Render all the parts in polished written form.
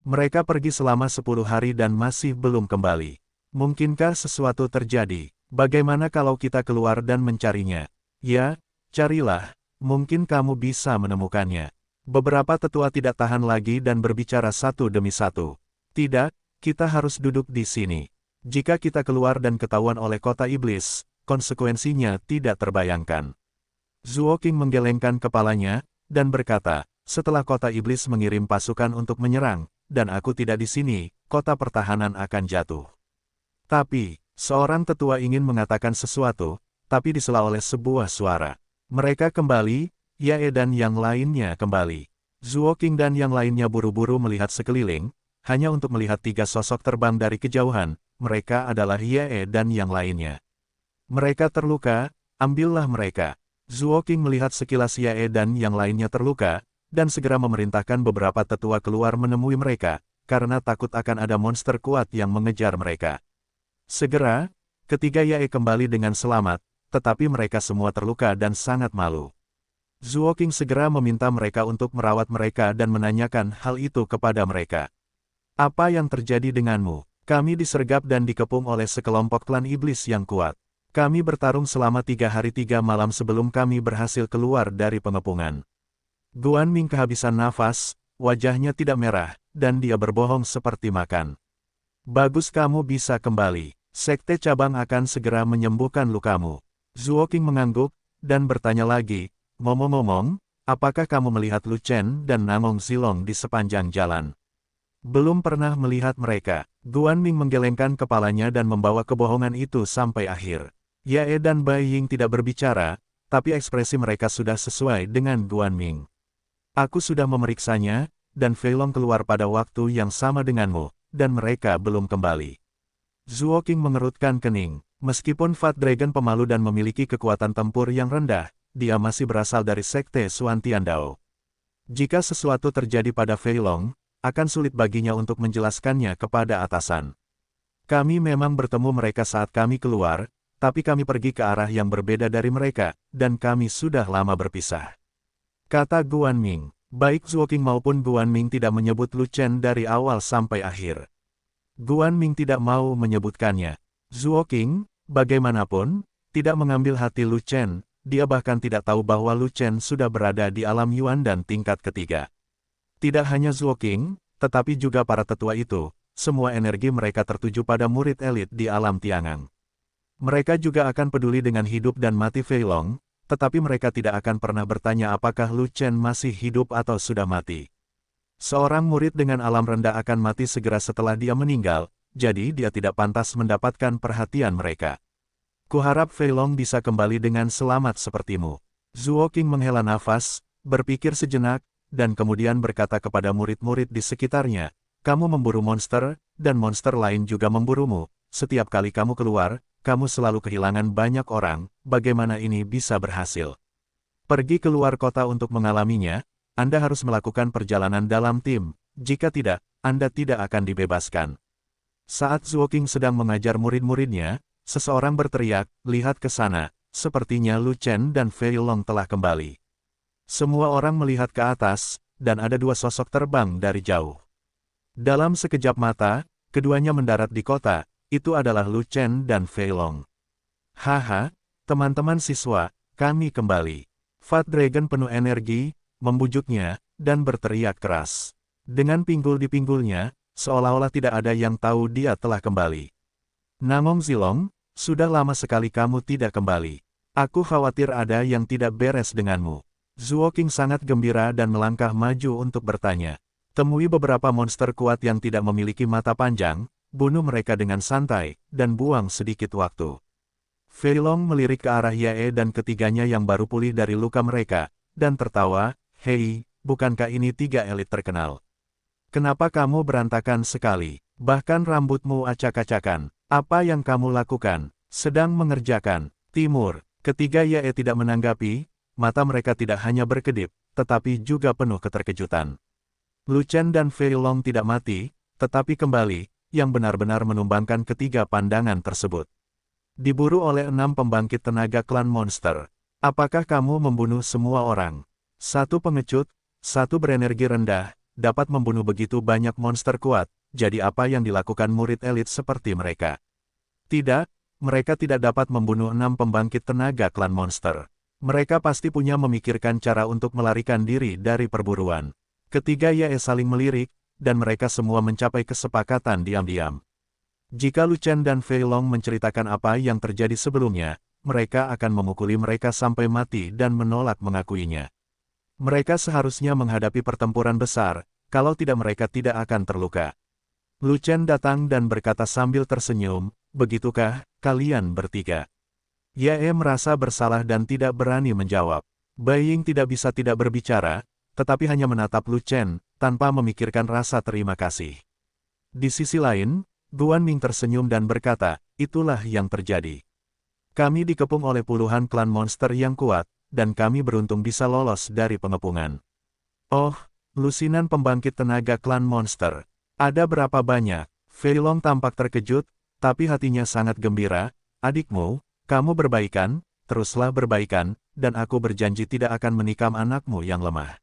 Mereka pergi selama 10 hari dan masih belum kembali. Mungkinkah sesuatu terjadi? Bagaimana kalau kita keluar dan mencarinya? Ya, carilah. Mungkin kamu bisa menemukannya. Beberapa tetua tidak tahan lagi dan berbicara satu demi satu. Tidak, kita harus duduk di sini. Jika kita keluar dan ketahuan oleh kota iblis, konsekuensinya tidak terbayangkan. Zuo Qing menggelengkan kepalanya, dan berkata, setelah kota iblis mengirim pasukan untuk menyerang, dan aku tidak di sini, kota pertahanan akan jatuh. Tapi, seorang tetua ingin mengatakan sesuatu, tapi disela oleh sebuah suara. Mereka kembali, Yae dan yang lainnya kembali. Zuo Qing dan yang lainnya buru-buru melihat sekeliling, hanya untuk melihat 3 sosok terbang dari kejauhan, mereka adalah Yae dan yang lainnya. Mereka terluka, ambillah mereka. Zuo Qing melihat sekilas Yae dan yang lainnya terluka, dan segera memerintahkan beberapa tetua keluar menemui mereka, karena takut akan ada monster kuat yang mengejar mereka. Segera, ketiga Yae kembali dengan selamat, tetapi mereka semua terluka dan sangat malu. Zuo Qing segera meminta mereka untuk merawat mereka dan menanyakan hal itu kepada mereka. Apa yang terjadi denganmu? Kami disergap dan dikepung oleh sekelompok klan iblis yang kuat. Kami bertarung selama 3 hari 3 malam sebelum kami berhasil keluar dari pengepungan. Guan Ming kehabisan nafas, wajahnya tidak merah, dan dia berbohong seperti makan. Bagus kamu bisa kembali. Sekte cabang akan segera menyembuhkan lukamu. Zuo Qing mengangguk, dan bertanya lagi, ngomong-ngomong, apakah kamu melihat Lu Chen dan Namong Zilong di sepanjang jalan? Belum pernah melihat mereka. Guan Ming menggelengkan kepalanya dan membawa kebohongan itu sampai akhir. Yae dan Bai Ying tidak berbicara, tapi ekspresi mereka sudah sesuai dengan Guan Ming. Aku sudah memeriksanya, dan Fei Long keluar pada waktu yang sama denganmu, dan mereka belum kembali. Zuo Qing mengerutkan kening. Meskipun Fat Dragon pemalu dan memiliki kekuatan tempur yang rendah, dia masih berasal dari Sekte Xuan Tiandao. Jika sesuatu terjadi pada Fei Long, akan sulit baginya untuk menjelaskannya kepada atasan. Kami memang bertemu mereka saat kami keluar, tapi kami pergi ke arah yang berbeda dari mereka, dan kami sudah lama berpisah. Kata Guan Ming. Baik Zuo Qing maupun Guan Ming tidak menyebut Lu Chen dari awal sampai akhir. Guan Ming tidak mau menyebutkannya. Zuo Qing, bagaimanapun, tidak mengambil hati Lu Chen, dia bahkan tidak tahu bahwa Lu Chen sudah berada di alam Yuan dan tingkat ketiga. Tidak hanya Zuo Qing, tetapi juga para tetua itu, semua energi mereka tertuju pada murid elit di alam Tiangang. Mereka juga akan peduli dengan hidup dan mati Fei Long, tetapi mereka tidak akan pernah bertanya apakah Lu Chen masih hidup atau sudah mati. Seorang murid dengan alam rendah akan mati segera setelah dia meninggal, jadi dia tidak pantas mendapatkan perhatian mereka. Kuharap Fei Long bisa kembali dengan selamat sepertimu. Zuo Qing menghela nafas, berpikir sejenak, dan kemudian berkata kepada murid-murid di sekitarnya, kamu memburu monster, dan monster lain juga memburumu. Setiap kali kamu keluar, kamu selalu kehilangan banyak orang, bagaimana ini bisa berhasil? Pergi keluar kota untuk mengalaminya, Anda harus melakukan perjalanan dalam tim, jika tidak, Anda tidak akan dibebaskan. Saat Zuo Qing sedang mengajar murid-muridnya, seseorang berteriak, lihat ke sana, sepertinya Lu Chen dan Fei Long telah kembali. Semua orang melihat ke atas, dan ada 2 sosok terbang dari jauh. Dalam sekejap mata, keduanya mendarat di kota, itu adalah Lu Chen dan Fei Long. Haha, teman-teman siswa, kami kembali. Fat Dragon penuh energi, membujuknya, dan berteriak keras. Dengan pinggul di pinggulnya, seolah-olah tidak ada yang tahu dia telah kembali. Namong Zilong, sudah lama sekali kamu tidak kembali. Aku khawatir ada yang tidak beres denganmu. Zuo Qing sangat gembira dan melangkah maju untuk bertanya. Temui beberapa monster kuat yang tidak memiliki mata panjang, bunuh mereka dengan santai, dan buang sedikit waktu. Fei Long melirik ke arah Yae dan ketiganya yang baru pulih dari luka mereka, dan tertawa, hei, bukankah ini 3 elit terkenal? Kenapa kamu berantakan sekali? Bahkan rambutmu acak-acakan. Apa yang kamu lakukan? Sedang mengerjakan. Timur. Ketiga Yae tidak menanggapi, mata mereka tidak hanya berkedip, tetapi juga penuh keterkejutan. Lu Chen dan Fei Long tidak mati, tetapi kembali, yang benar-benar menumbangkan ketiga pandangan tersebut. Diburu oleh 6 pembangkit tenaga klan monster. Apakah kamu membunuh semua orang? 1 pengecut, 1 berenergi rendah, dapat membunuh begitu banyak monster kuat, jadi apa yang dilakukan murid elit seperti mereka? Tidak, mereka tidak dapat membunuh 6 pembangkit tenaga klan monster. Mereka pasti punya memikirkan cara untuk melarikan diri dari perburuan. Ketiga Yae saling melirik, dan mereka semua mencapai kesepakatan diam-diam. Jika Lu Chen dan Fei Long menceritakan apa yang terjadi sebelumnya, mereka akan memukuli mereka sampai mati dan menolak mengakuinya. Mereka seharusnya menghadapi pertempuran besar, kalau tidak mereka tidak akan terluka. Lu Chen datang dan berkata sambil tersenyum, "Begitukah, kalian bertiga?" Yae merasa bersalah dan tidak berani menjawab. Bai Ying tidak bisa tidak berbicara, tetapi hanya menatap Lu Chen, tanpa memikirkan rasa terima kasih. Di sisi lain, Guan Ming tersenyum dan berkata, "Itulah yang terjadi. Kami dikepung oleh puluhan klan monster yang kuat, dan kami beruntung bisa lolos dari pengepungan." "Oh, lusinan pembangkit tenaga klan monster. Ada berapa banyak?" Fei Long tampak terkejut, tapi hatinya sangat gembira. "Adikmu, kamu berbaikan, teruslah berbaikan, dan aku berjanji tidak akan menikam anakmu yang lemah."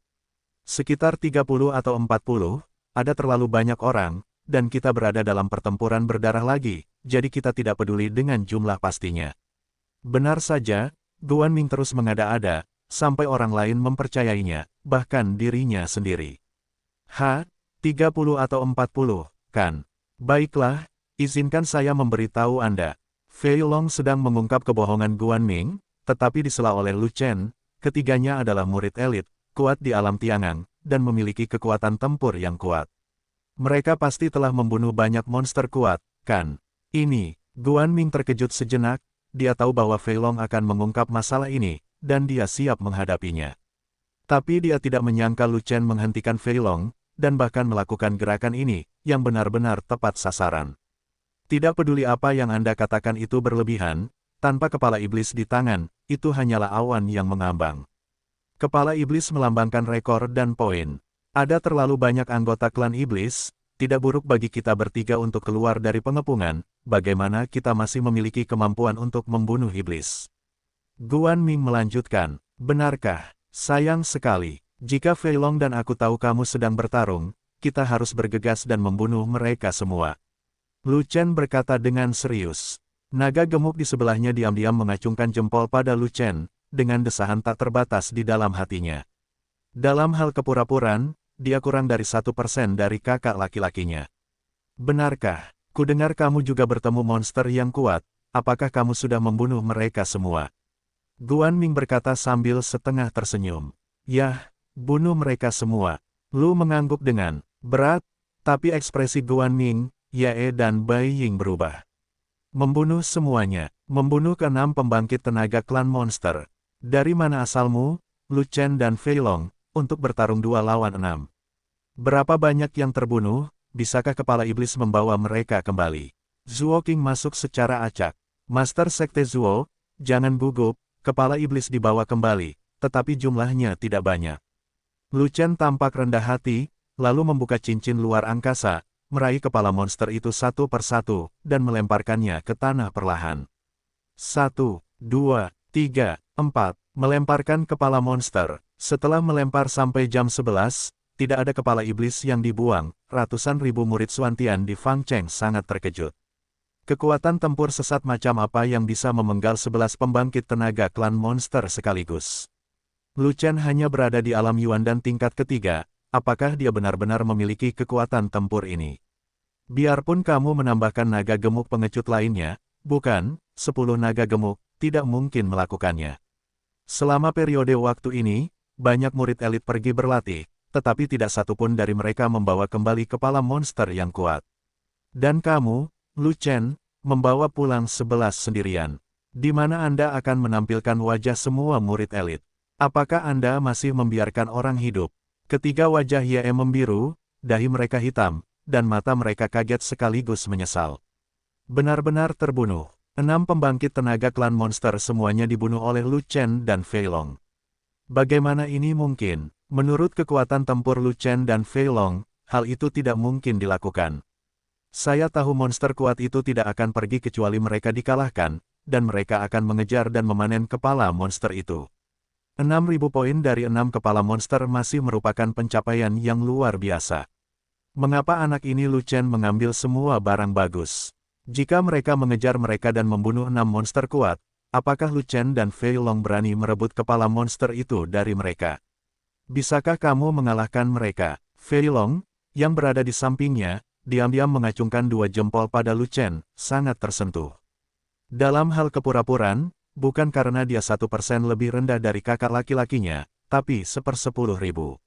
Sekitar 30 atau 40, ada terlalu banyak orang, dan kita berada dalam pertempuran berdarah lagi, jadi kita tidak peduli dengan jumlah pastinya. Benar saja, Guan Ming terus mengada-ada, sampai orang lain mempercayainya, bahkan dirinya sendiri. 30 atau 40, kan? Baiklah, izinkan saya memberitahu Anda. Fei Long sedang mengungkap kebohongan Guan Ming, tetapi disela oleh Lu Chen. Ketiganya adalah murid elit, kuat di alam Tiangang, dan memiliki kekuatan tempur yang kuat. Mereka pasti telah membunuh banyak monster kuat, kan? Ini, Guan Ming terkejut sejenak, dia tahu bahwa Fei Long akan mengungkap masalah ini, dan dia siap menghadapinya. Tapi dia tidak menyangka Lu Chen menghentikan Fei Long, dan bahkan melakukan gerakan ini, yang benar-benar tepat sasaran. Tidak peduli apa yang Anda katakan itu berlebihan, tanpa kepala iblis di tangan, itu hanyalah awan yang mengambang. Kepala iblis melambangkan rekor dan poin. Ada terlalu banyak anggota klan iblis, tidak buruk bagi kita bertiga untuk keluar dari pengepungan, bagaimana kita masih memiliki kemampuan untuk membunuh iblis. Guan Ming melanjutkan, "Benarkah? Sayang sekali, jika Fei Long dan aku tahu kamu sedang bertarung, kita harus bergegas dan membunuh mereka semua." Lu Chen berkata dengan serius. Naga gemuk di sebelahnya diam-diam mengacungkan jempol pada Lu Chen, dengan desahan tak terbatas di dalam hatinya. Dalam hal kepura-puraan, dia kurang dari 1% dari kakak laki-lakinya. "Benarkah? Kudengar kamu juga bertemu monster yang kuat, apakah kamu sudah membunuh mereka semua?" Guan Ming berkata sambil setengah tersenyum. "Yah, bunuh mereka semua." Lu mengangguk dengan berat, tapi ekspresi Guan Ming, Yae dan Bai Ying berubah. "Membunuh semuanya, membunuh ke-6 pembangkit tenaga klan monster. Dari mana asalmu, Lu Chen dan Fei Long, untuk bertarung 2 lawan 6? Berapa banyak yang terbunuh, bisakah kepala iblis membawa mereka kembali?" Zuo King masuk secara acak. "Master Sekte Zuo, jangan gugup, kepala iblis dibawa kembali, tetapi jumlahnya tidak banyak." Lu Chen tampak rendah hati, lalu membuka cincin luar angkasa, meraih kepala monster itu satu persatu, dan melemparkannya ke tanah perlahan. 1, 2, 3, 4, melemparkan kepala monster. Setelah melempar sampai jam 11, tidak ada kepala iblis yang dibuang. Ratusan ribu murid Xuantian di Fangcheng sangat terkejut. Kekuatan tempur sesat macam apa yang bisa memenggal 11 pembangkit tenaga klan monster sekaligus? Lu Chen hanya berada di alam Yuan dan tingkat ketiga. Apakah dia benar-benar memiliki kekuatan tempur ini? Biarpun kamu menambahkan naga gemuk pengecut lainnya, bukan, 10 naga gemuk, tidak mungkin melakukannya. Selama periode waktu ini, banyak murid elit pergi berlatih, tetapi tidak satupun dari mereka membawa kembali kepala monster yang kuat. Dan kamu, Lu Chen, membawa pulang 11 sendirian. Di mana Anda akan menampilkan wajah semua murid elit? Apakah Anda masih membiarkan orang hidup? Ketiga wajah Yae membiru, dahi mereka hitam, dan mata mereka kaget sekaligus menyesal. Benar-benar terbunuh. 6 pembangkit tenaga klan monster semuanya dibunuh oleh Lu Chen dan Fei Long. Bagaimana ini mungkin? Menurut kekuatan tempur Lu Chen dan Fei Long, hal itu tidak mungkin dilakukan. Saya tahu monster kuat itu tidak akan pergi kecuali mereka dikalahkan, dan mereka akan mengejar dan memanen kepala monster itu. 6.000 poin dari 6 kepala monster masih merupakan pencapaian yang luar biasa. Mengapa anak ini Lu Chen mengambil semua barang bagus? Jika mereka mengejar mereka dan membunuh 6 monster kuat, apakah Lu Chen dan Fei Long berani merebut kepala monster itu dari mereka? Bisakah kamu mengalahkan mereka? Fei Long, yang berada di sampingnya, diam-diam mengacungkan 2 jempol pada Lu Chen, sangat tersentuh. Dalam hal kepura-puraan, bukan karena dia 1% lebih rendah dari kakak laki-lakinya, tapi 1/10.000.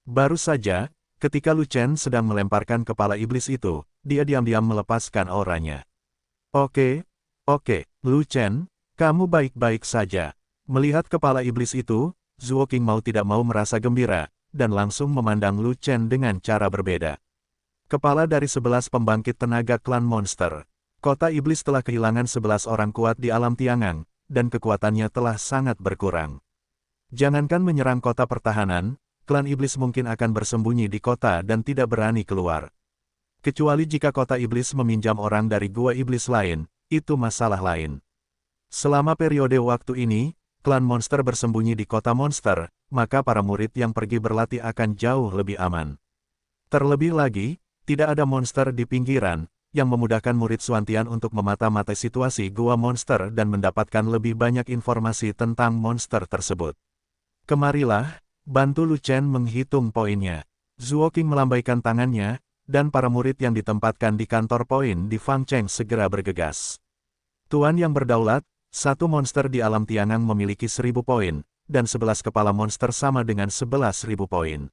Baru saja, ketika Lu Chen sedang melemparkan kepala iblis itu, dia diam-diam melepaskan auranya. Oke, Lu Chen, kamu baik-baik saja. Melihat kepala iblis itu, Zuo Qing mau tidak mau merasa gembira, dan langsung memandang Lu Chen dengan cara berbeda. Kepala dari 11 pembangkit tenaga klan monster. Kota iblis telah kehilangan 11 orang kuat di alam Tiangang, dan kekuatannya telah sangat berkurang. Jangankan menyerang kota pertahanan, klan iblis mungkin akan bersembunyi di kota dan tidak berani keluar. Kecuali jika kota iblis meminjam orang dari gua iblis lain, itu masalah lain. Selama periode waktu ini, klan monster bersembunyi di kota monster, maka para murid yang pergi berlatih akan jauh lebih aman. Terlebih lagi, tidak ada monster di pinggiran, yang memudahkan murid Suantian untuk memata-matai situasi gua monster dan mendapatkan lebih banyak informasi tentang monster tersebut. Kemarilah, bantu Lu Chen menghitung poinnya. Zuo Qing melambaikan tangannya, dan para murid yang ditempatkan di kantor poin di Fangcheng segera bergegas. Tuan yang berdaulat, satu monster di alam Tiangang memiliki 1.000 poin, dan 11 kepala monster sama dengan 11.000 poin.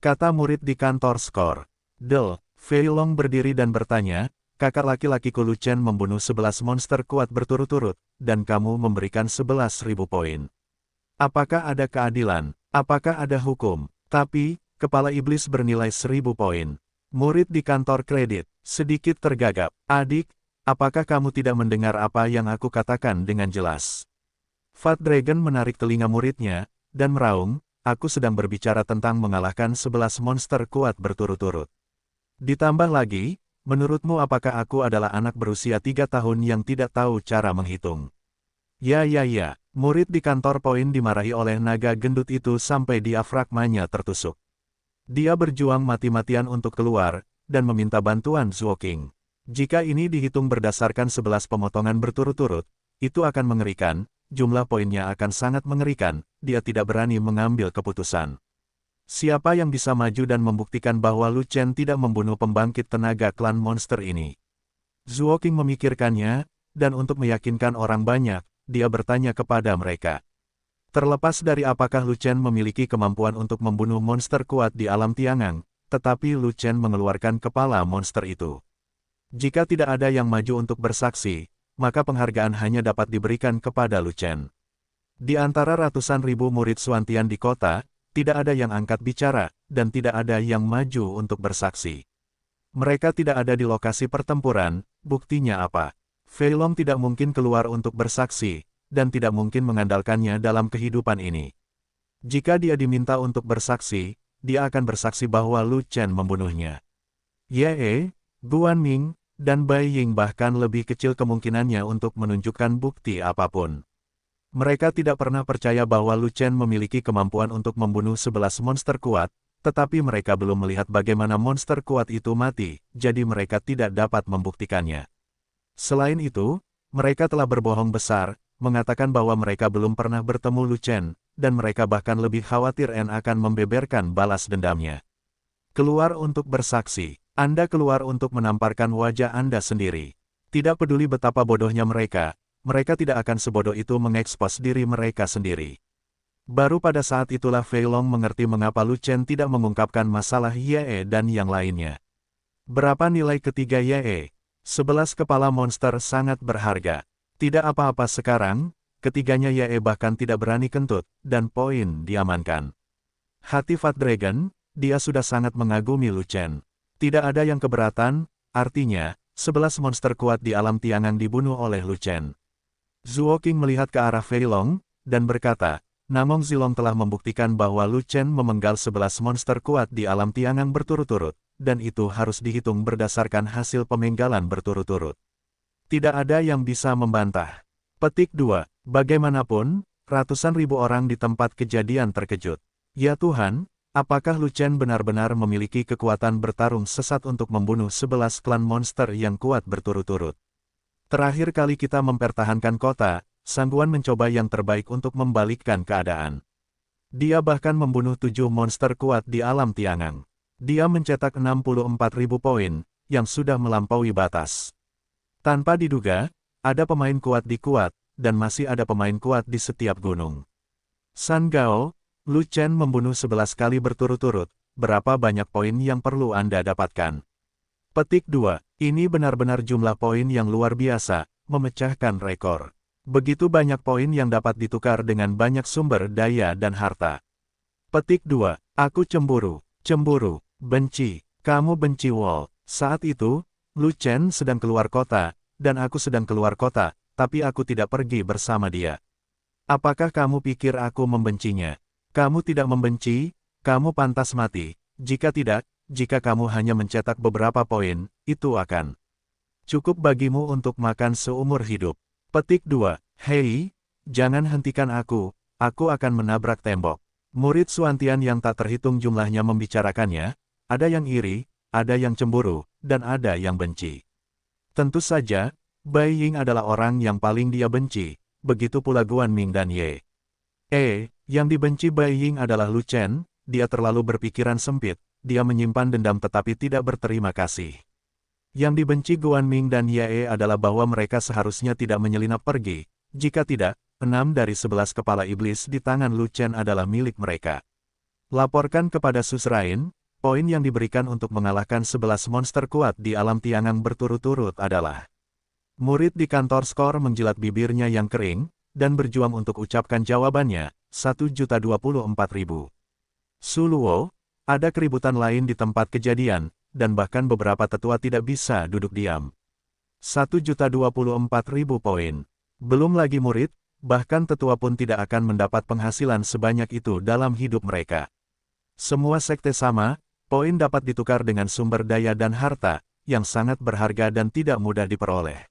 Kata murid di kantor skor. Del, Fei Long berdiri dan bertanya, kakak laki-lakiku Lu Chen membunuh 11 monster kuat berturut-turut, dan kamu memberikan 11.000 poin. Apakah ada keadilan? Apakah ada hukum? Tapi, kepala iblis bernilai 1.000 poin. Murid di kantor kredit, sedikit tergagap. Adik, apakah kamu tidak mendengar apa yang aku katakan dengan jelas? Fat Dragon menarik telinga muridnya, dan meraung, aku sedang berbicara tentang mengalahkan 11 monster kuat berturut-turut. Ditambah lagi, menurutmu apakah aku adalah anak berusia 3 tahun yang tidak tahu cara menghitung? Ya, murid di kantor poin dimarahi oleh naga gendut itu sampai diafragmanya tertusuk. Dia berjuang mati-matian untuk keluar, dan meminta bantuan Zuo Qing. Jika ini dihitung berdasarkan 11 pemotongan berturut-turut, itu akan mengerikan, jumlah poinnya akan sangat mengerikan, dia tidak berani mengambil keputusan. Siapa yang bisa maju dan membuktikan bahwa Lu Chen tidak membunuh pembangkit tenaga klan monster ini? Zuo Qing memikirkannya, dan untuk meyakinkan orang banyak, dia bertanya kepada mereka. Terlepas dari apakah Lu Chen memiliki kemampuan untuk membunuh monster kuat di alam Tiangang, tetapi Lu Chen mengeluarkan kepala monster itu. Jika tidak ada yang maju untuk bersaksi, maka penghargaan hanya dapat diberikan kepada Lu Chen. Di antara ratusan ribu murid Suantian di kota, tidak ada yang angkat bicara, dan tidak ada yang maju untuk bersaksi. Mereka tidak ada di lokasi pertempuran, buktinya apa? Fei Long tidak mungkin keluar untuk bersaksi, dan tidak mungkin mengandalkannya dalam kehidupan ini. Jika dia diminta untuk bersaksi, dia akan bersaksi bahwa Lu Chen membunuhnya. Ye, Guan Ming, dan Bai Ying bahkan lebih kecil kemungkinannya untuk menunjukkan bukti apapun. Mereka tidak pernah percaya bahwa Lu Chen memiliki kemampuan untuk membunuh 11 monster kuat, tetapi mereka belum melihat bagaimana monster kuat itu mati, jadi mereka tidak dapat membuktikannya. Selain itu, mereka telah berbohong besar, mengatakan bahwa mereka belum pernah bertemu Lu Chen, dan mereka bahkan lebih khawatir akan membeberkan balas dendamnya. Keluar untuk bersaksi, Anda keluar untuk menamparkan wajah Anda sendiri. Tidak peduli betapa bodohnya mereka tidak akan sebodoh itu mengekspos diri mereka sendiri. Baru pada saat itulah Fei Long mengerti mengapa Lu Chen tidak mengungkapkan masalah Ye dan yang lainnya. Berapa nilai ketiga Ye? 11 kepala monster sangat berharga. Tidak apa-apa sekarang, ketiganya Ye bahkan tidak berani kentut, dan poin diamankan. Hati Fat Dragon, dia sudah sangat mengagumi Lu Chen. Tidak ada yang keberatan, artinya, 11 monster kuat di alam Tiangang dibunuh oleh Lu Chen. Zuo Qing melihat ke arah Fei Long, dan berkata, Namong Zilong telah membuktikan bahwa Lu Chen memenggal 11 monster kuat di alam Tiangang berturut-turut, dan itu harus dihitung berdasarkan hasil pemenggalan berturut-turut. Tidak ada yang bisa membantah. Petik 2. Bagaimanapun, ratusan ribu orang di tempat kejadian terkejut. Ya Tuhan, apakah Lu Chen benar-benar memiliki kekuatan bertarung sesat untuk membunuh 11 klan monster yang kuat berturut-turut? Terakhir kali kita mempertahankan kota, Sang Guan mencoba yang terbaik untuk membalikkan keadaan. Dia bahkan membunuh 7 monster kuat di alam Tiangang. Dia mencetak 64.000 poin, yang sudah melampaui batas. Tanpa diduga, ada pemain kuat di kuat, dan masih ada pemain kuat di setiap gunung. San Gao, Lu Chen membunuh 11 kali berturut-turut, berapa banyak poin yang perlu Anda dapatkan? Petik 2, ini benar-benar jumlah poin yang luar biasa, memecahkan rekor. Begitu banyak poin yang dapat ditukar dengan banyak sumber daya dan harta. Petik 2, aku cemburu, benci, kamu benci Wall. Saat itu, Lu Chen sedang keluar kota, dan aku sedang keluar kota, tapi aku tidak pergi bersama dia. Apakah kamu pikir aku membencinya? Kamu tidak membenci, kamu pantas mati. Jika tidak, jika kamu hanya mencetak beberapa poin, itu akan cukup bagimu untuk makan seumur hidup. Petik 2, hei, jangan hentikan aku akan menabrak tembok. Murid Suantian yang tak terhitung jumlahnya membicarakannya, ada yang iri, ada yang cemburu, dan ada yang benci. Tentu saja, Bai Ying adalah orang yang paling dia benci, begitu pula Guan Ming dan Ye. Yang dibenci Bai Ying adalah Lu Chen, dia terlalu berpikiran sempit, dia menyimpan dendam tetapi tidak berterima kasih. Yang dibenci Guan Ming dan Ye adalah bahwa mereka seharusnya tidak menyelinap pergi, jika tidak, 6 dari 11 kepala iblis di tangan Lu Chen adalah milik mereka. Laporkan kepada Susrain, poin yang diberikan untuk mengalahkan 11 monster kuat di alam Tiangang berturut-turut adalah. Murid di kantor skor menjilat bibirnya yang kering, dan berjuang untuk ucapkan jawabannya, 1.024.000. Suluo, ada keributan lain di tempat kejadian, dan bahkan beberapa tetua tidak bisa duduk diam. 1.024.000 poin. Belum lagi murid, bahkan tetua pun tidak akan mendapat penghasilan sebanyak itu dalam hidup mereka. Semua sekte sama, poin dapat ditukar dengan sumber daya dan harta, yang sangat berharga dan tidak mudah diperoleh.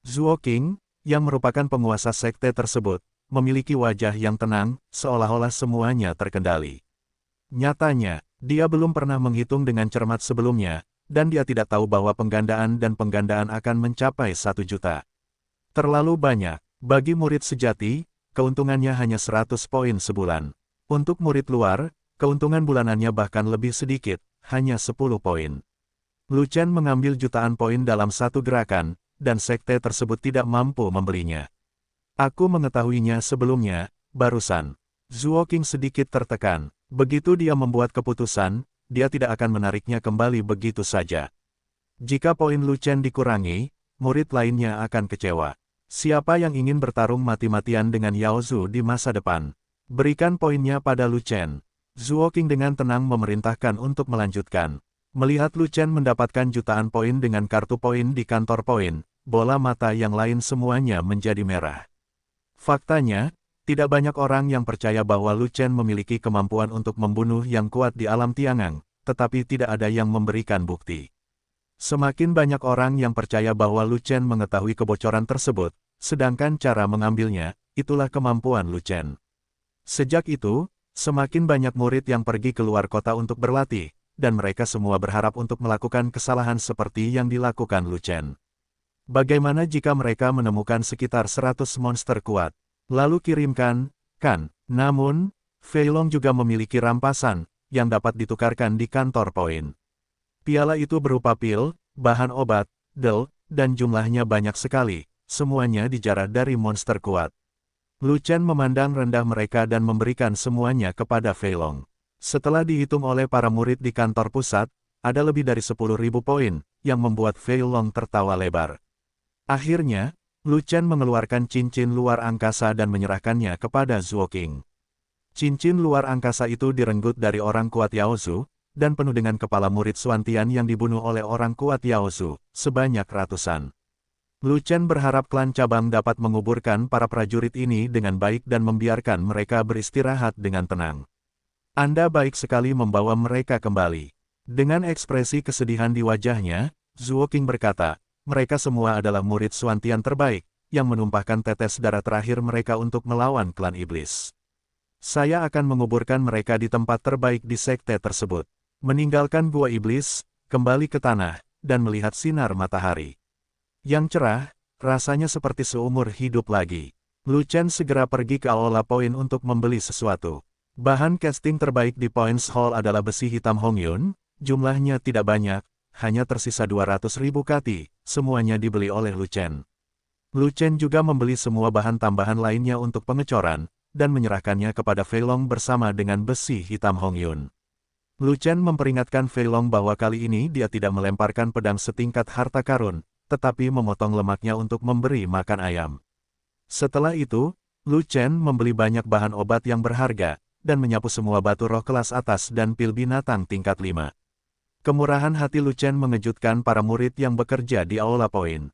Zuo Qing, yang merupakan penguasa sekte tersebut, memiliki wajah yang tenang, seolah-olah semuanya terkendali. Nyatanya, dia belum pernah menghitung dengan cermat sebelumnya, dan dia tidak tahu bahwa penggandaan akan mencapai 1 juta. Terlalu banyak. Bagi murid sejati, keuntungannya hanya 100 poin sebulan. Untuk murid luar, keuntungan bulanannya bahkan lebih sedikit, hanya 10 poin. Lu Chen mengambil jutaan poin dalam satu gerakan, dan sekte tersebut tidak mampu membelinya. Aku mengetahuinya sebelumnya, barusan. Zuo Qing sedikit tertekan. Begitu dia membuat keputusan, dia tidak akan menariknya kembali begitu saja. Jika poin Lu Chen dikurangi, murid lainnya akan kecewa. Siapa yang ingin bertarung mati-matian dengan Yao Zu di masa depan? Berikan poinnya pada Lu Chen. Zuo Qing dengan tenang memerintahkan untuk melanjutkan. Melihat Lu Chen mendapatkan jutaan poin dengan kartu poin di kantor poin, bola mata yang lain semuanya menjadi merah. Faktanya, tidak banyak orang yang percaya bahwa Lu Chen memiliki kemampuan untuk membunuh yang kuat di alam Tiangang, tetapi tidak ada yang memberikan bukti. Semakin banyak orang yang percaya bahwa Lu Chen mengetahui kebocoran tersebut, sedangkan cara mengambilnya, itulah kemampuan Lu Chen. Sejak itu, semakin banyak murid yang pergi keluar kota untuk berlatih, dan mereka semua berharap untuk melakukan kesalahan seperti yang dilakukan Lu Chen. Bagaimana jika mereka menemukan sekitar 100 monster kuat? Lalu kirimkan, kan? Namun, Fei Long juga memiliki rampasan, yang dapat ditukarkan di kantor poin. Piala itu berupa pil, bahan obat, dan jumlahnya banyak sekali, semuanya dijarah dari monster kuat. Lu Chen memandang rendah mereka dan memberikan semuanya kepada Fei Long. Setelah dihitung oleh para murid di kantor pusat, ada lebih dari 10.000 poin, yang membuat Fei Long tertawa lebar. Akhirnya, Lu Chen mengeluarkan cincin luar angkasa dan menyerahkannya kepada Zuo Qing. Cincin luar angkasa itu direnggut dari orang kuat Yao Zu, dan penuh dengan kepala murid Suantian yang dibunuh oleh orang kuat Yao Zu, sebanyak ratusan. Lu Chen berharap klan cabang dapat menguburkan para prajurit ini dengan baik dan membiarkan mereka beristirahat dengan tenang. Anda baik sekali membawa mereka kembali. Dengan ekspresi kesedihan di wajahnya, Zuo Qing berkata, mereka semua adalah murid Suantian terbaik, yang menumpahkan tetes darah terakhir mereka untuk melawan klan iblis. Saya akan menguburkan mereka di tempat terbaik di sekte tersebut. Meninggalkan gua iblis, kembali ke tanah, dan melihat sinar matahari yang cerah, rasanya seperti seumur hidup lagi. Lu Chen segera pergi ke Aula Point untuk membeli sesuatu. Bahan casting terbaik di Points Hall adalah besi hitam Hongyun, jumlahnya tidak banyak, hanya tersisa 200.000 kati, semuanya dibeli oleh Lu Chen. Lu Chen juga membeli semua bahan tambahan lainnya untuk pengecoran, dan menyerahkannya kepada Fei Long bersama dengan besi hitam Hongyun. Lu Chen memperingatkan Fei Long bahwa kali ini dia tidak melemparkan pedang setingkat harta karun, tetapi memotong lemaknya untuk memberi makan ayam. Setelah itu, Lu Chen membeli banyak bahan obat yang berharga, dan menyapu semua batu roh kelas atas dan pil binatang tingkat 5. Kemurahan hati Lu Chen mengejutkan para murid yang bekerja di Aula Point.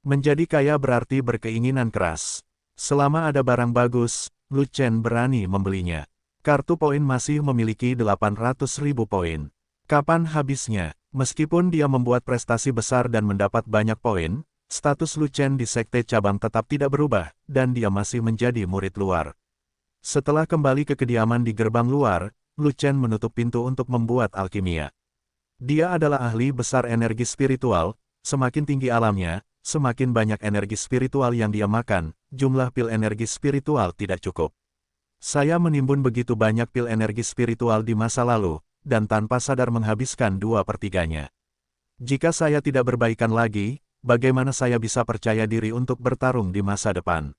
Menjadi kaya berarti berkeinginan keras. Selama ada barang bagus, Lu Chen berani membelinya. Kartu poin masih memiliki 800.000 poin. Kapan habisnya? Meskipun dia membuat prestasi besar dan mendapat banyak poin, status Lu Chen di sekte cabang tetap tidak berubah, dan dia masih menjadi murid luar. Setelah kembali ke kediaman di gerbang luar, Lu Chen menutup pintu untuk membuat alkimia. Dia adalah ahli besar energi spiritual, semakin tinggi alamnya, semakin banyak energi spiritual yang dia makan, jumlah pil energi spiritual tidak cukup. Saya menimbun begitu banyak pil energi spiritual di masa lalu, dan tanpa sadar menghabiskan 2/3-nya. Jika saya tidak berbaikan lagi, bagaimana saya bisa percaya diri untuk bertarung di masa depan?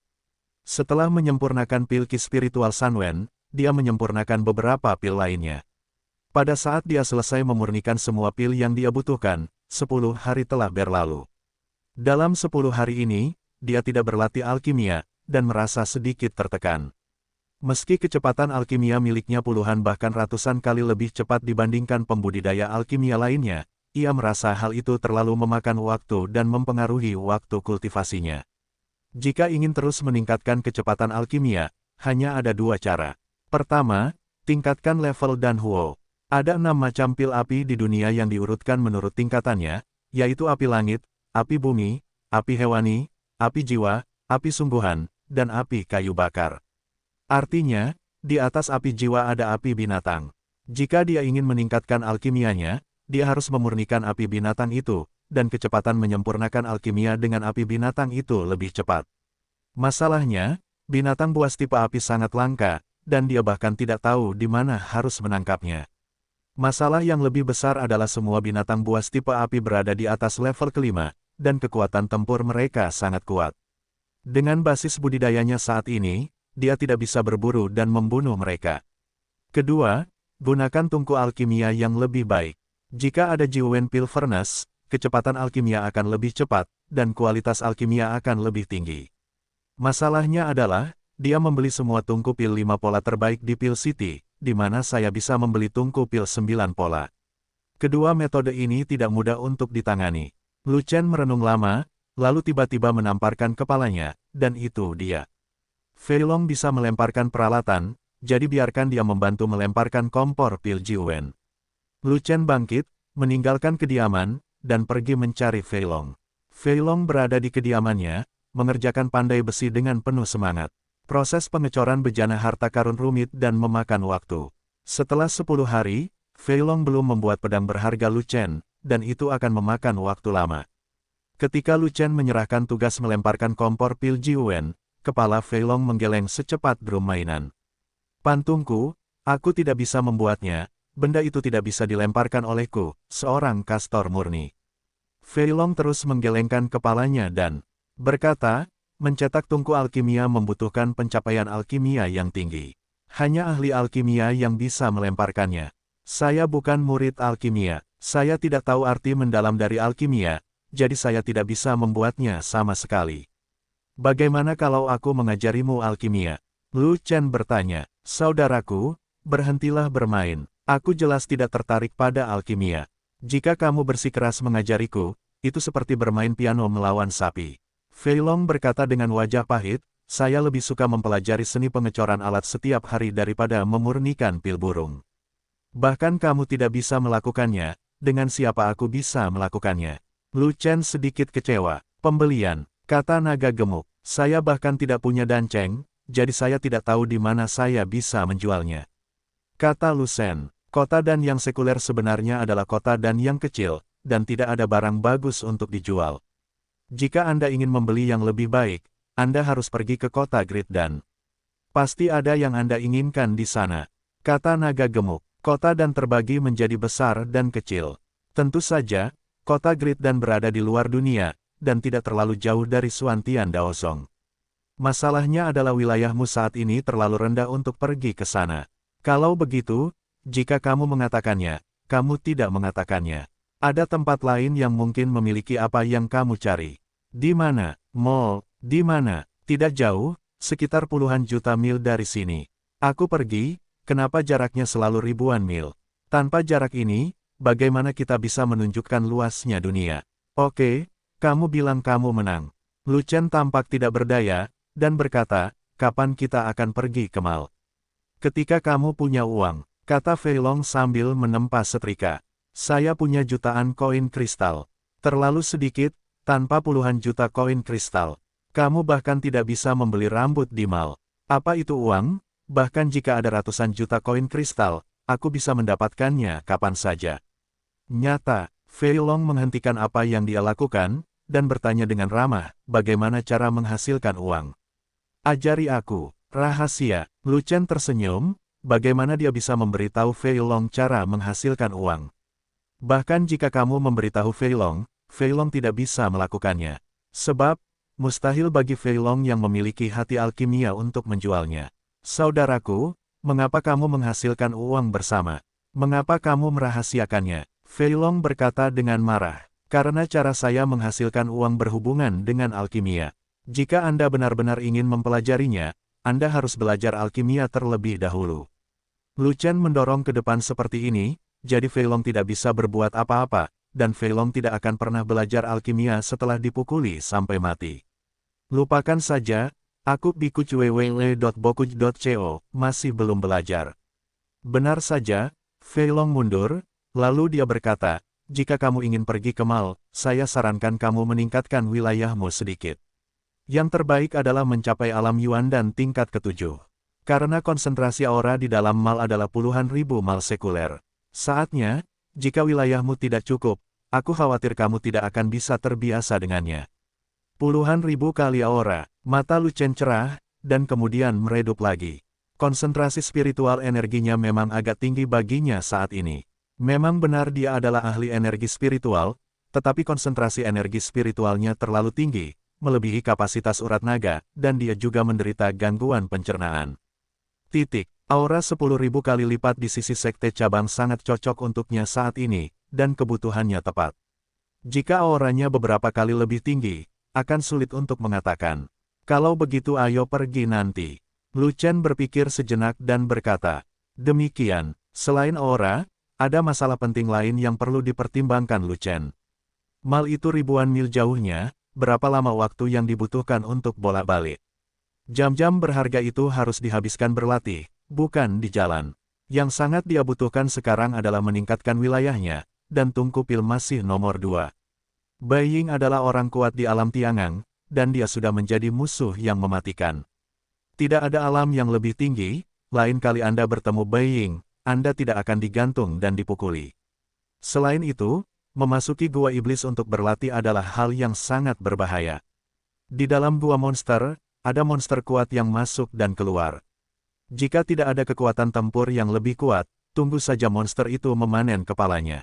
Setelah menyempurnakan pil ki spiritual Sanwen, dia menyempurnakan beberapa pil lainnya. Pada saat dia selesai memurnikan semua pil yang dia butuhkan, 10 hari telah berlalu. Dalam 10 hari ini, dia tidak berlatih alkimia, dan merasa sedikit tertekan. Meski kecepatan alkimia miliknya puluhan bahkan ratusan kali lebih cepat dibandingkan pembudidaya alkimia lainnya, ia merasa hal itu terlalu memakan waktu dan mempengaruhi waktu kultivasinya. Jika ingin terus meningkatkan kecepatan alkimia, hanya ada 2 cara. Pertama, tingkatkan level Dan Huo. Ada 6 macam pil api di dunia yang diurutkan menurut tingkatannya, yaitu api langit, api bumi, api hewani, api jiwa, api sungguhan, dan api kayu bakar. Artinya, di atas api jiwa ada api binatang. Jika dia ingin meningkatkan alkimianya, dia harus memurnikan api binatang itu, dan kecepatan menyempurnakan alkimia dengan api binatang itu lebih cepat. Masalahnya, binatang buas tipe api sangat langka, dan dia bahkan tidak tahu di mana harus menangkapnya. Masalah yang lebih besar adalah semua binatang buas tipe api berada di atas level kelima, dan kekuatan tempur mereka sangat kuat. Dengan basis budidayanya saat ini, dia tidak bisa berburu dan membunuh mereka. Kedua, gunakan tungku alkimia yang lebih baik. Jika ada Jiwen Pil Furnace, kecepatan alkimia akan lebih cepat, dan kualitas alkimia akan lebih tinggi. Masalahnya adalah, dia membeli semua tungku pil 5 pola terbaik di Pil City, di mana saya bisa membeli tungku pil 9 pola. Kedua metode ini tidak mudah untuk ditangani. Lu Chen merenung lama, lalu tiba-tiba menamparkan kepalanya, dan itu dia. Fei Long bisa melemparkan peralatan, jadi biarkan dia membantu melemparkan kompor pil Jiwen. Lu Chen bangkit, meninggalkan kediaman, dan pergi mencari Fei Long. Fei Long berada di kediamannya, mengerjakan pandai besi dengan penuh semangat. Proses pengecoran bejana harta karun rumit dan memakan waktu. Setelah 10 hari, Fei Long belum membuat pedang berharga Lu Chen, dan itu akan memakan waktu lama. Ketika Lu Chen menyerahkan tugas melemparkan kompor pil Jiwen, kepala Fei Long menggeleng secepat drum mainan. Pantungku, aku tidak bisa membuatnya, benda itu tidak bisa dilemparkan olehku, seorang kastor murni. Fei Long terus menggelengkan kepalanya dan berkata, mencetak tungku alkimia membutuhkan pencapaian alkimia yang tinggi. Hanya ahli alkimia yang bisa melemparkannya. Saya bukan murid alkimia, saya tidak tahu arti mendalam dari alkimia, jadi saya tidak bisa membuatnya sama sekali. Bagaimana kalau aku mengajarimu alkimia? Lu Chen bertanya, saudaraku, berhentilah bermain, aku jelas tidak tertarik pada alkimia. Jika kamu bersikeras mengajariku, itu seperti bermain piano melawan sapi. Fei Long berkata dengan wajah pahit, saya lebih suka mempelajari seni pengecoran alat setiap hari daripada memurnikan pil burung. Bahkan kamu tidak bisa melakukannya, dengan siapa aku bisa melakukannya? Lu Chen sedikit kecewa. Pembelian. Kata naga gemuk. Saya bahkan tidak punya danceng, jadi saya tidak tahu di mana saya bisa menjualnya. Kata Lucien. Kota dan yang sekuler sebenarnya adalah kota dan yang kecil, dan tidak ada barang bagus untuk dijual. Jika Anda ingin membeli yang lebih baik, Anda harus pergi ke kota Grid dan pasti ada yang Anda inginkan di sana. Kata naga gemuk. Kota dan terbagi menjadi besar dan kecil. Tentu saja, kota Grid dan berada di luar dunia, dan tidak terlalu jauh dari Suantian Daosong. Masalahnya adalah wilayahmu saat ini terlalu rendah untuk pergi ke sana. Kalau begitu, jika kamu mengatakannya, kamu tidak mengatakannya. Ada tempat lain yang mungkin memiliki apa yang kamu cari. Di mana? Mall. Di mana? Tidak jauh, sekitar puluhan juta mil dari sini. Aku pergi, kenapa jaraknya selalu ribuan mil? Tanpa jarak ini, bagaimana kita bisa menunjukkan luasnya dunia? Oke, kamu bilang kamu menang. Lucien tampak tidak berdaya, dan berkata, kapan kita akan pergi ke mall? Ketika kamu punya uang, kata Fei Long sambil menempa setrika. Saya punya jutaan koin kristal. Terlalu sedikit, tanpa puluhan juta koin kristal. Kamu bahkan tidak bisa membeli rambut di mall. Apa itu uang? Bahkan jika ada ratusan juta koin kristal, aku bisa mendapatkannya kapan saja. Nyata, Fei Long menghentikan apa yang dia lakukan, dan bertanya dengan ramah, bagaimana cara menghasilkan uang? Ajari aku, rahasia. Lucien tersenyum, bagaimana dia bisa memberitahu Fei Long cara menghasilkan uang? Bahkan jika kamu memberitahu Fei Long tidak bisa melakukannya. Sebab, mustahil bagi Fei Long yang memiliki hati alkimia untuk menjualnya. Saudaraku, mengapa kamu menghasilkan uang bersama? Mengapa kamu merahasiakannya? Fei Long berkata dengan marah. Karena cara saya menghasilkan uang berhubungan dengan alkimia. Jika Anda benar-benar ingin mempelajarinya, Anda harus belajar alkimia terlebih dahulu. Lucien mendorong ke depan seperti ini, jadi Fei Long tidak bisa berbuat apa-apa, dan Fei Long tidak akan pernah belajar alkimia setelah dipukuli sampai mati. Lupakan saja, aku Biku Cuewele.bokuj.co, masih belum belajar. Benar saja, Fei Long mundur, lalu dia berkata, jika kamu ingin pergi ke mall, saya sarankan kamu meningkatkan wilayahmu sedikit. Yang terbaik adalah mencapai alam Yuan dan tingkat ke-7. Karena konsentrasi aura di dalam mal adalah puluhan ribu mal sekuler. Saatnya, jika wilayahmu tidak cukup, aku khawatir kamu tidak akan bisa terbiasa dengannya. Puluhan ribu kali aura, mata Lucien cerah, dan kemudian meredup lagi. Konsentrasi spiritual energinya memang agak tinggi baginya saat ini. Memang benar dia adalah ahli energi spiritual, tetapi konsentrasi energi spiritualnya terlalu tinggi, melebihi kapasitas urat naga, dan dia juga menderita gangguan pencernaan. Aura 10.000 kali lipat di sisi sekte cabang sangat cocok untuknya saat ini, dan kebutuhannya tepat. Jika auranya beberapa kali lebih tinggi, akan sulit untuk mengatakan. Kalau begitu ayo pergi nanti. Lucien berpikir sejenak dan berkata, demikian, selain aura, ada masalah penting lain yang perlu dipertimbangkan Lucien. Mal itu ribuan mil jauhnya, berapa lama waktu yang dibutuhkan untuk bolak-balik? Jam-jam berharga itu harus dihabiskan berlatih, bukan di jalan. Yang sangat dia butuhkan sekarang adalah meningkatkan wilayahnya, dan Tunku Pil masih nomor 2. Bai Ying adalah orang kuat di alam Tiangang, dan dia sudah menjadi musuh yang mematikan. Tidak ada alam yang lebih tinggi, lain kali Anda bertemu Bai Ying, Anda tidak akan digantung dan dipukuli. Selain itu, memasuki gua iblis untuk berlatih adalah hal yang sangat berbahaya. Di dalam gua monster, ada monster kuat yang masuk dan keluar. Jika tidak ada kekuatan tempur yang lebih kuat, tunggu saja monster itu memanen kepalanya.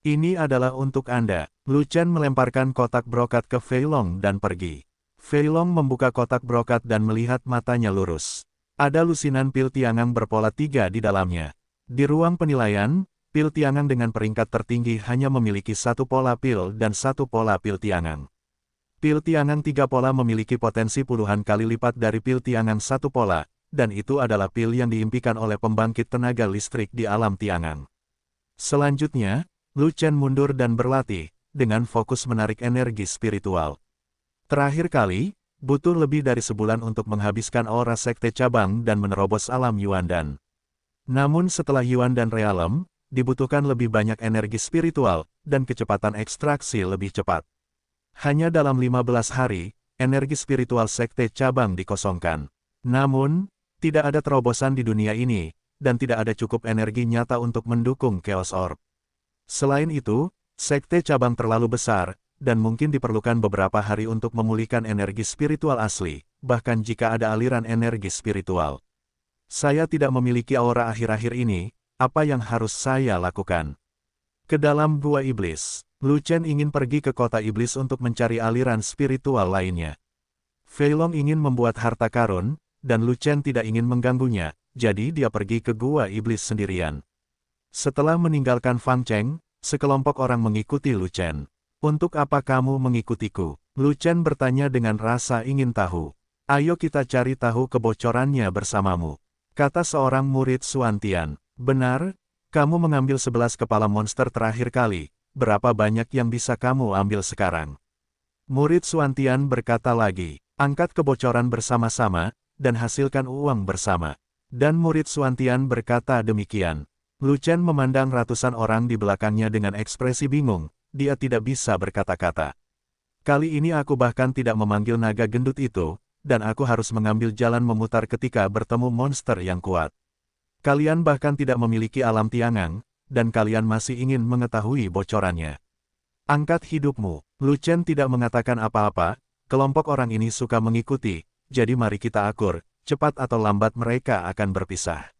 Ini adalah untuk Anda. Lucien melemparkan kotak brokat ke Fei Long dan pergi. Fei Long membuka kotak brokat dan melihat matanya lurus. Ada lusinan pil Tiangang berpola 3 di dalamnya. Di ruang penilaian, pil Tiangang dengan peringkat tertinggi hanya memiliki satu pola pil dan satu pola pil Tiangang. Pil Tiangang 3 pola memiliki potensi puluhan kali lipat dari pil Tiangang 1 pola, dan itu adalah pil yang diimpikan oleh pembangkit tenaga listrik di alam Tiangang. Selanjutnya, Lucien mundur dan berlatih, dengan fokus menarik energi spiritual. Terakhir kali, butuh lebih dari sebulan untuk menghabiskan aura sekte cabang dan menerobos alam Yuan dan. Namun setelah Yuan dan Realem, dibutuhkan lebih banyak energi spiritual, dan kecepatan ekstraksi lebih cepat. Hanya dalam 15 hari, energi spiritual sekte cabang dikosongkan. Namun, tidak ada terobosan di dunia ini, dan tidak ada cukup energi nyata untuk mendukung Chaos Orb. Selain itu, sekte cabang terlalu besar, dan mungkin diperlukan beberapa hari untuk memulihkan energi spiritual asli, bahkan jika ada aliran energi spiritual. Saya tidak memiliki aura akhir-akhir ini, apa yang harus saya lakukan? Ke dalam Gua Iblis, Lu Chen ingin pergi ke kota iblis untuk mencari aliran spiritual lainnya. Fei Long ingin membuat harta karun, dan Lu Chen tidak ingin mengganggunya, jadi dia pergi ke Gua Iblis sendirian. Setelah meninggalkan Fang Cheng, sekelompok orang mengikuti Lu Chen. Untuk apa kamu mengikutiku? Lu Chen bertanya dengan rasa ingin tahu. Ayo kita cari tahu kebocorannya bersamamu, kata seorang murid Suantian. Benar, kamu mengambil 11 kepala monster terakhir kali, berapa banyak yang bisa kamu ambil sekarang? Murid Suantian berkata lagi, angkat kebocoran bersama-sama, dan hasilkan uang bersama. Dan murid Suantian berkata demikian. Lu Chen memandang ratusan orang di belakangnya dengan ekspresi bingung, dia tidak bisa berkata-kata. Kali ini aku bahkan tidak memanggil naga gendut itu, dan aku harus mengambil jalan memutar ketika bertemu monster yang kuat. Kalian bahkan tidak memiliki alam tiangang, dan kalian masih ingin mengetahui bocorannya. Angkat hidupmu. Lu Chen tidak mengatakan apa-apa, kelompok orang ini suka mengikuti, jadi mari kita akur, cepat atau lambat mereka akan berpisah.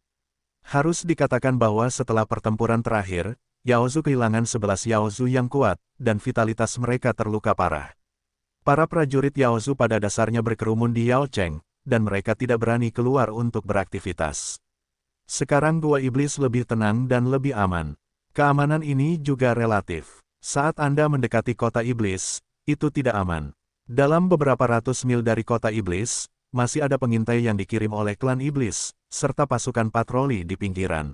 Harus dikatakan bahwa setelah pertempuran terakhir, Yaozu kehilangan 11 Yaozu yang kuat, dan vitalitas mereka terluka parah. Para prajurit Yaozu pada dasarnya berkerumun di Yaocheng, dan mereka tidak berani keluar untuk beraktivitas. Sekarang Gua Iblis lebih tenang dan lebih aman. Keamanan ini juga relatif. Saat Anda mendekati kota iblis, itu tidak aman. Dalam beberapa ratus mil dari kota iblis, masih ada pengintai yang dikirim oleh klan iblis, serta pasukan patroli di pinggiran.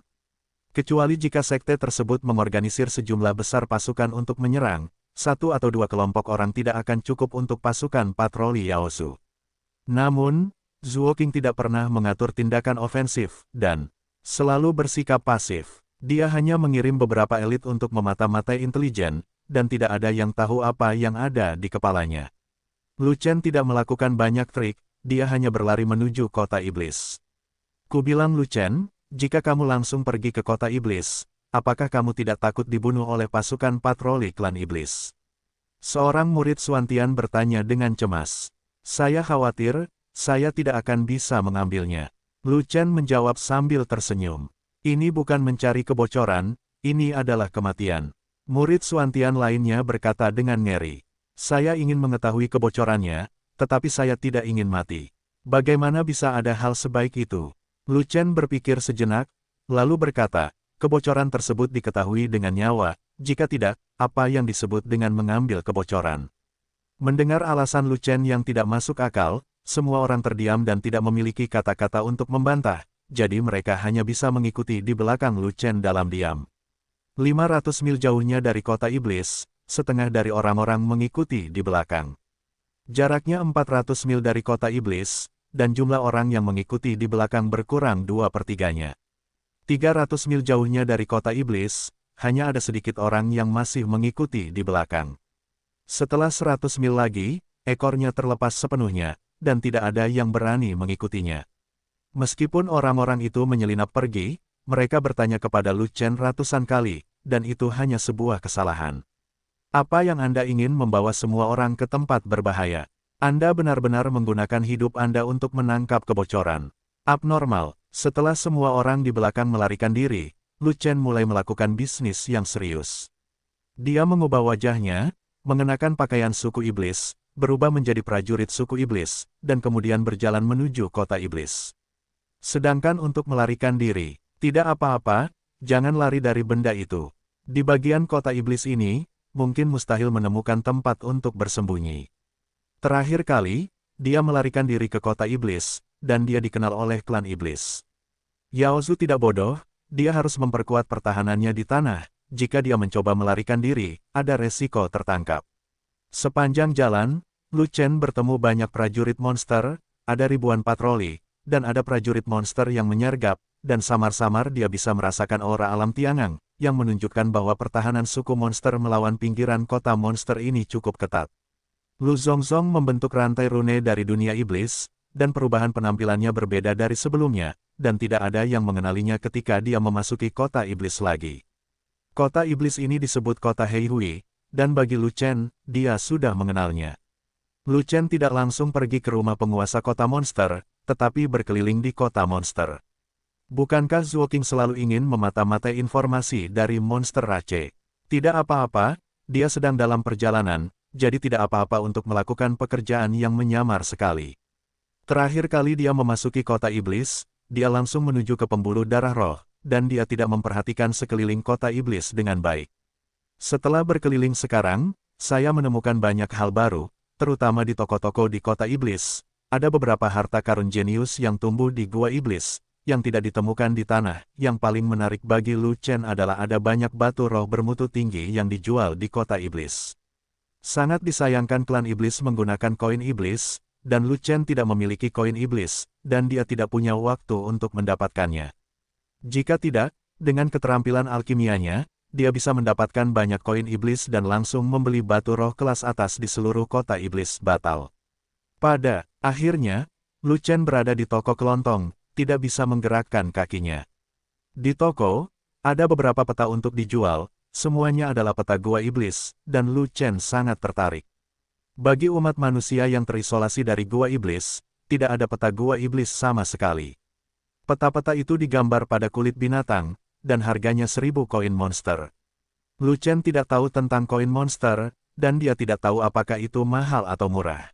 Kecuali jika sekte tersebut mengorganisir sejumlah besar pasukan untuk menyerang, satu atau dua kelompok orang tidak akan cukup untuk pasukan patroli Yaozu. Namun, Zuo Qing tidak pernah mengatur tindakan ofensif, dan selalu bersikap pasif. Dia hanya mengirim beberapa elit untuk memata-matai intelijen, dan tidak ada yang tahu apa yang ada di kepalanya. Lu Chen tidak melakukan banyak trik, dia hanya berlari menuju kota iblis. Kubilang Lu Chen, jika kamu langsung pergi ke kota iblis, apakah kamu tidak takut dibunuh oleh pasukan patroli klan iblis? Seorang murid Suantian bertanya dengan cemas. Saya khawatir, saya tidak akan bisa mengambilnya. Lu Chen menjawab sambil tersenyum. Ini bukan mencari kebocoran, ini adalah kematian. Murid Suantian lainnya berkata dengan ngeri. Saya ingin mengetahui kebocorannya, tetapi saya tidak ingin mati. Bagaimana bisa ada hal sebaik itu? Lu Chen berpikir sejenak, lalu berkata, kebocoran tersebut diketahui dengan nyawa, jika tidak, apa yang disebut dengan mengambil kebocoran? Mendengar alasan Lu Chen yang tidak masuk akal, semua orang terdiam dan tidak memiliki kata-kata untuk membantah, jadi mereka hanya bisa mengikuti di belakang Lu Chen dalam diam. 500 mil jauhnya dari kota iblis, setengah dari orang-orang mengikuti di belakang. Jaraknya 400 mil dari kota iblis, dan jumlah orang yang mengikuti di belakang berkurang 2/3-nya. 300 mil jauhnya dari kota iblis, hanya ada sedikit orang yang masih mengikuti di belakang. Setelah 100 mil lagi, ekornya terlepas sepenuhnya, dan tidak ada yang berani mengikutinya. Meskipun orang-orang itu menyelinap pergi, mereka bertanya kepada Lu Chen ratusan kali, dan itu hanya sebuah kesalahan. Apa yang Anda ingin membawa semua orang ke tempat berbahaya? Anda benar-benar menggunakan hidup Anda untuk menangkap kebocoran. Abnormal, setelah semua orang di belakang melarikan diri, Lu Chen mulai melakukan bisnis yang serius. Dia mengubah wajahnya, mengenakan pakaian suku iblis, berubah menjadi prajurit suku iblis, dan kemudian berjalan menuju kota iblis. Sedangkan untuk melarikan diri, tidak apa-apa, jangan lari dari benda itu. Di bagian kota iblis ini, mungkin mustahil menemukan tempat untuk bersembunyi. Terakhir kali, dia melarikan diri ke kota iblis, dan dia dikenal oleh klan iblis. Yaozu tidak bodoh, dia harus memperkuat pertahanannya di tanah, jika dia mencoba melarikan diri, ada resiko tertangkap. Sepanjang jalan, Lu Chen bertemu banyak prajurit monster, ada ribuan patroli, dan ada prajurit monster yang menyergap, dan samar-samar dia bisa merasakan aura alam tiangang, yang menunjukkan bahwa pertahanan suku monster melawan pinggiran kota monster ini cukup ketat. Lu Zongzong membentuk rantai rune dari dunia iblis, dan perubahan penampilannya berbeda dari sebelumnya, dan tidak ada yang mengenalinya ketika dia memasuki kota iblis lagi. Kota iblis ini disebut kota Heihui, dan bagi Lu Chen, dia sudah mengenalnya. Lu Chen tidak langsung pergi ke rumah penguasa kota monster, tetapi berkeliling di kota monster. Bukankah Zhuo Qing selalu ingin memata-matai informasi dari monster Rache? Tidak apa-apa, dia sedang dalam perjalanan, jadi tidak apa-apa untuk melakukan pekerjaan yang menyamar sekali. Terakhir kali dia memasuki kota iblis, dia langsung menuju ke pembuluh darah roh, dan dia tidak memperhatikan sekeliling kota iblis dengan baik. Setelah berkeliling sekarang, saya menemukan banyak hal baru, terutama di toko-toko di kota iblis. Ada beberapa harta karun jenius yang tumbuh di gua iblis, yang tidak ditemukan di tanah. Yang paling menarik bagi Lu Chen adalah ada banyak batu roh bermutu tinggi yang dijual di kota iblis. Sangat disayangkan klan iblis menggunakan koin iblis, dan Lu Chen tidak memiliki koin iblis, dan dia tidak punya waktu untuk mendapatkannya. Jika tidak, dengan keterampilan alkimianya, dia bisa mendapatkan banyak koin iblis dan langsung membeli batu roh kelas atas di seluruh kota iblis batal. Pada akhirnya, Lu Chen berada di toko kelontong, tidak bisa menggerakkan kakinya. Di toko, ada beberapa peta untuk dijual, semuanya adalah peta gua iblis, dan Lu Chen sangat tertarik. Bagi umat manusia yang terisolasi dari gua iblis, tidak ada peta gua iblis sama sekali. Peta-peta itu digambar pada kulit binatang, dan harganya 1000 koin monster. Lu Chen tidak tahu tentang koin monster, dan dia tidak tahu apakah itu mahal atau murah.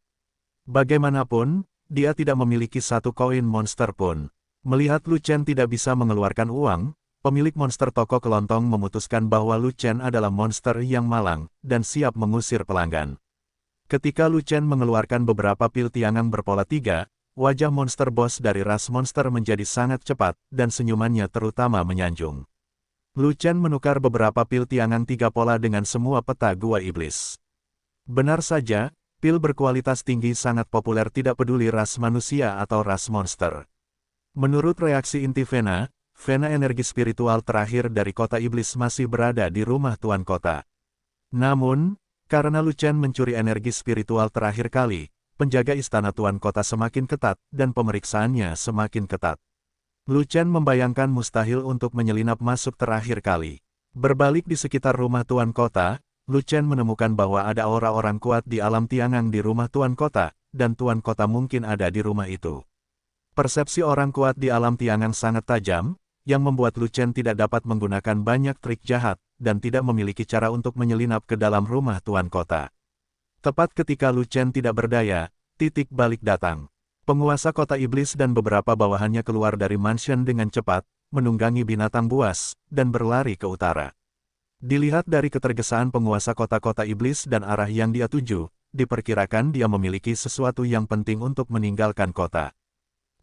Bagaimanapun, dia tidak memiliki satu koin monster pun. Melihat Lu Chen tidak bisa mengeluarkan uang, pemilik monster toko kelontong memutuskan bahwa Lu Chen adalah monster yang malang, dan siap mengusir pelanggan. Ketika Lu Chen mengeluarkan beberapa pil tiangang berpola 3, wajah monster bos dari ras monster menjadi sangat cepat, dan senyumannya terutama menyanjung. Lu Chen menukar beberapa pil tiangang 3 pola dengan semua peta gua iblis. Benar saja, pil berkualitas tinggi sangat populer tidak peduli ras manusia atau ras monster. Menurut reaksi inti Vena, Vena energi spiritual terakhir dari kota iblis masih berada di rumah Tuan Kota. Namun, karena Lu Chen mencuri energi spiritual terakhir kali, penjaga istana Tuan Kota semakin ketat, dan pemeriksaannya semakin ketat. Lu Chen membayangkan mustahil untuk menyelinap masuk terakhir kali. Berbalik di sekitar rumah Tuan Kota, Lu Chen menemukan bahwa ada orang-orang kuat di alam tiangang di rumah Tuan Kota, dan Tuan Kota mungkin ada di rumah itu. Persepsi orang kuat di alam tiangang sangat tajam, yang membuat Lu Chen tidak dapat menggunakan banyak trik jahat, dan tidak memiliki cara untuk menyelinap ke dalam rumah Tuan Kota. Tepat ketika Lu Chen tidak berdaya, titik balik datang. Penguasa kota iblis dan beberapa bawahannya keluar dari mansion dengan cepat, menunggangi binatang buas, dan berlari ke utara. Dilihat dari ketergesaan penguasa kota-kota iblis dan arah yang dia tuju, diperkirakan dia memiliki sesuatu yang penting untuk meninggalkan kota.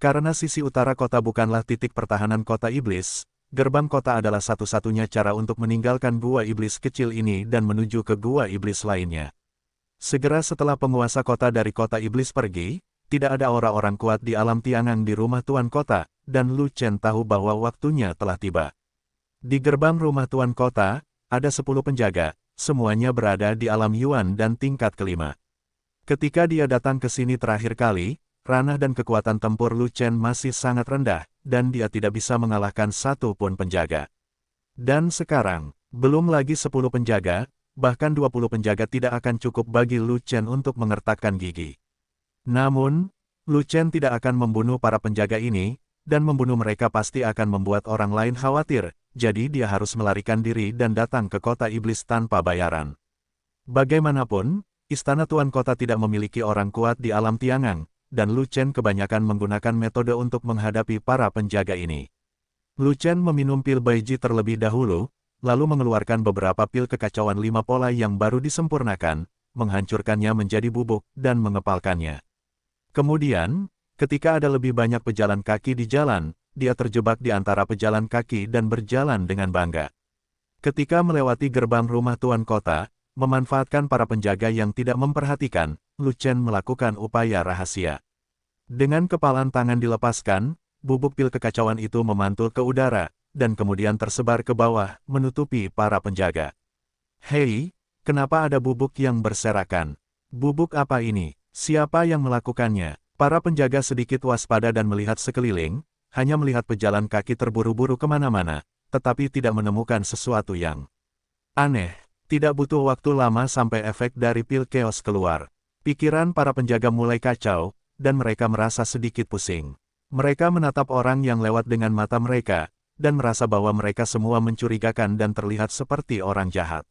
Karena sisi utara kota bukanlah titik pertahanan kota iblis, gerbang kota adalah satu-satunya cara untuk meninggalkan gua iblis kecil ini dan menuju ke gua iblis lainnya. Segera setelah penguasa kota dari kota iblis pergi, tidak ada orang-orang kuat di alam tiangang di rumah Tuan Kota, dan Lu Chen tahu bahwa waktunya telah tiba. Di gerbang rumah Tuan Kota, ada 10 penjaga, semuanya berada di alam Yuan dan tingkat kelima. Ketika dia datang ke sini terakhir kali, ranah dan kekuatan tempur Lu Chen masih sangat rendah, dan dia tidak bisa mengalahkan satu pun penjaga. Dan sekarang, belum lagi 10 penjaga, bahkan 20 penjaga tidak akan cukup bagi Lu Chen untuk mengertakkan gigi. Namun, Lu Chen tidak akan membunuh para penjaga ini, dan membunuh mereka pasti akan membuat orang lain khawatir, jadi dia harus melarikan diri dan datang ke kota iblis tanpa bayaran. Bagaimanapun, istana Tuan Kota tidak memiliki orang kuat di alam tiangang, dan Lu Chen kebanyakan menggunakan metode untuk menghadapi para penjaga ini. Lu Chen meminum pil Baiji terlebih dahulu, lalu mengeluarkan beberapa pil kekacauan 5 pola yang baru disempurnakan, menghancurkannya menjadi bubuk, dan mengepalkannya. Kemudian, ketika ada lebih banyak pejalan kaki di jalan, dia terjebak di antara pejalan kaki dan berjalan dengan bangga. Ketika melewati gerbang rumah Tuan Kota, memanfaatkan para penjaga yang tidak memperhatikan, Lu Chen melakukan upaya rahasia. Dengan kepalan tangan dilepaskan, bubuk pil kekacauan itu memantul ke udara, dan kemudian tersebar ke bawah, menutupi para penjaga. Hei, kenapa ada bubuk yang berserakan? Bubuk apa ini? Siapa yang melakukannya? Para penjaga sedikit waspada dan melihat sekeliling, hanya melihat pejalan kaki terburu-buru kemana-mana, tetapi tidak menemukan sesuatu yang aneh. Tidak butuh waktu lama sampai efek dari pil chaos keluar. Pikiran para penjaga mulai kacau, dan mereka merasa sedikit pusing. Mereka menatap orang yang lewat dengan mata mereka, dan merasa bahwa mereka semua mencurigakan dan terlihat seperti orang jahat.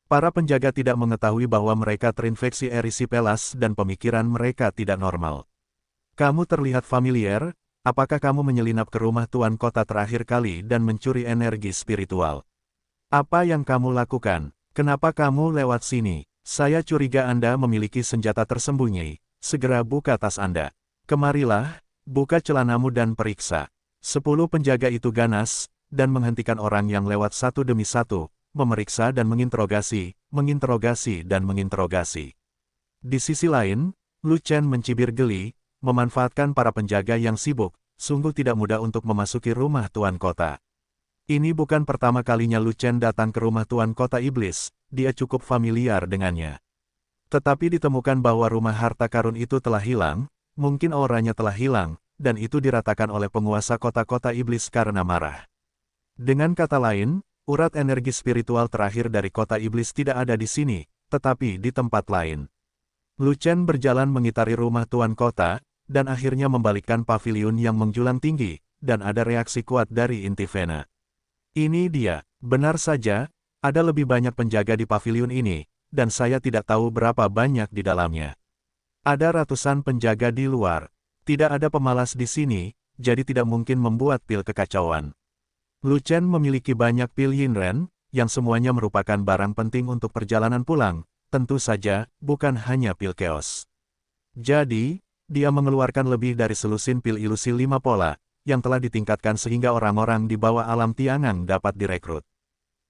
Para penjaga tidak mengetahui bahwa mereka terinfeksi erisipelas dan pemikiran mereka tidak normal. Kamu terlihat familiar, apakah kamu menyelinap ke rumah tuan kota terakhir kali dan mencuri energi spiritual? Apa yang kamu lakukan? Kenapa kamu lewat sini? Saya curiga Anda memiliki senjata tersembunyi. Segera buka tas Anda. Kemarilah, buka celanamu dan periksa. 10 penjaga itu ganas, dan menghentikan orang yang lewat satu demi satu, memeriksa dan menginterogasi, dan menginterogasi. Di sisi lain, Lu Chen mencibir geli, memanfaatkan para penjaga yang sibuk, sungguh tidak mudah untuk memasuki rumah tuan kota. Ini bukan pertama kalinya Lu Chen datang ke rumah tuan kota iblis, dia cukup familiar dengannya. Tetapi ditemukan bahwa rumah harta karun itu telah hilang, mungkin auranya telah hilang, dan itu diratakan oleh penguasa kota-kota iblis karena marah. Dengan kata lain, urat energi spiritual terakhir dari kota iblis tidak ada di sini, tetapi di tempat lain. Lu Chen berjalan mengitari rumah tuan kota, dan akhirnya membalikkan paviliun yang menjulang tinggi, dan ada reaksi kuat dari inti Vena. Ini dia, benar saja, ada lebih banyak penjaga di paviliun ini, dan saya tidak tahu berapa banyak di dalamnya. Ada ratusan penjaga di luar. Tidak ada pemalas di sini, jadi tidak mungkin membuat pil kekacauan. Lu Chen memiliki banyak pil Yinren, yang semuanya merupakan barang penting untuk perjalanan pulang, tentu saja, bukan hanya pil chaos. Jadi, dia mengeluarkan lebih dari selusin pil ilusi 5 pola, yang telah ditingkatkan sehingga orang-orang di bawah alam Tiangang dapat direkrut.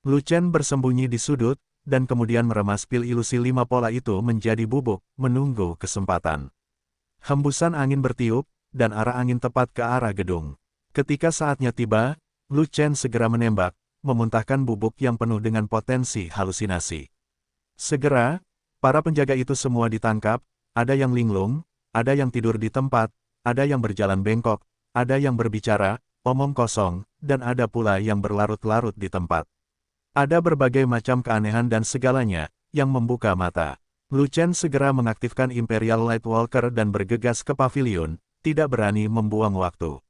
Lu Chen bersembunyi di sudut, dan kemudian meremas pil ilusi 5 pola itu menjadi bubuk, menunggu kesempatan. Hembusan angin bertiup, dan arah angin tepat ke arah gedung. Ketika saatnya tiba, Lu Chen segera menembak, memuntahkan bubuk yang penuh dengan potensi halusinasi. Segera, para penjaga itu semua ditangkap, ada yang linglung, ada yang tidur di tempat, ada yang berjalan bengkok, ada yang berbicara, omong kosong, dan ada pula yang berlarut-larut di tempat. Ada berbagai macam keanehan dan segalanya, yang membuka mata. Lu Chen segera mengaktifkan Imperial Lightwalker dan bergegas ke paviliun, tidak berani membuang waktu.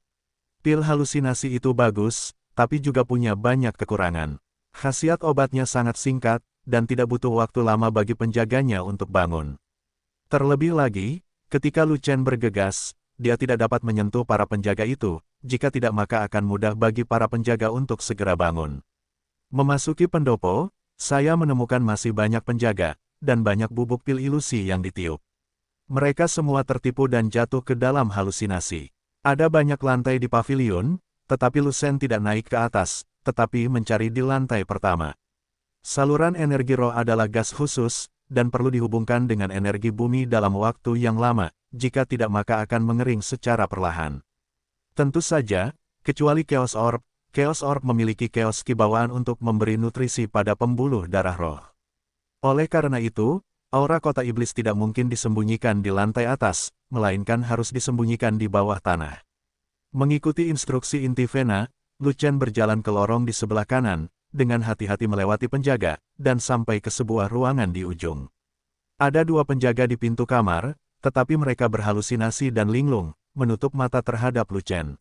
Pil halusinasi itu bagus, tapi juga punya banyak kekurangan. Khasiat obatnya sangat singkat, dan tidak butuh waktu lama bagi penjaganya untuk bangun. Terlebih lagi, ketika Lu Chen bergegas, dia tidak dapat menyentuh para penjaga itu, jika tidak maka akan mudah bagi para penjaga untuk segera bangun. Memasuki pendopo, saya menemukan masih banyak penjaga, dan banyak bubuk pil ilusi yang ditiup. Mereka semua tertipu dan jatuh ke dalam halusinasi. Ada banyak lantai di paviliun, tetapi Lu Chen tidak naik ke atas, tetapi mencari di lantai pertama. Saluran energi roh adalah gas khusus, dan perlu dihubungkan dengan energi bumi dalam waktu yang lama, jika tidak maka akan mengering secara perlahan. Tentu saja, kecuali Chaos Orb memiliki Chaos Ki bawaan untuk memberi nutrisi pada pembuluh darah roh. Oleh karena itu, aura kota iblis tidak mungkin disembunyikan di lantai atas, melainkan harus disembunyikan di bawah tanah. Mengikuti instruksi inti Vena, Lu Chen berjalan ke lorong di sebelah kanan, dengan hati-hati melewati penjaga, dan sampai ke sebuah ruangan di ujung. Ada 2 penjaga di pintu kamar, tetapi mereka berhalusinasi dan linglung, menutup mata terhadap Lu Chen.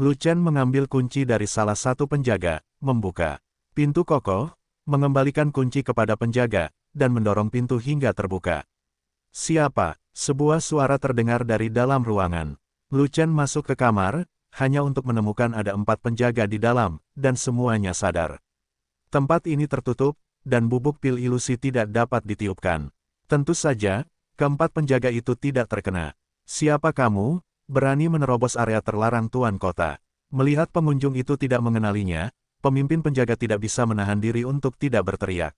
Lu Chen mengambil kunci dari salah satu penjaga, membuka pintu kokoh, mengembalikan kunci kepada penjaga, dan mendorong pintu hingga terbuka. Siapa? Sebuah suara terdengar dari dalam ruangan. Lu Chen masuk ke kamar, hanya untuk menemukan ada 4 penjaga di dalam, dan semuanya sadar. Tempat ini tertutup, dan bubuk pil ilusi tidak dapat ditiupkan. Tentu saja, keempat penjaga itu tidak terkena. Siapa kamu? Berani menerobos area terlarang tuan kota. Melihat pengunjung itu tidak mengenalinya, pemimpin penjaga tidak bisa menahan diri untuk tidak berteriak.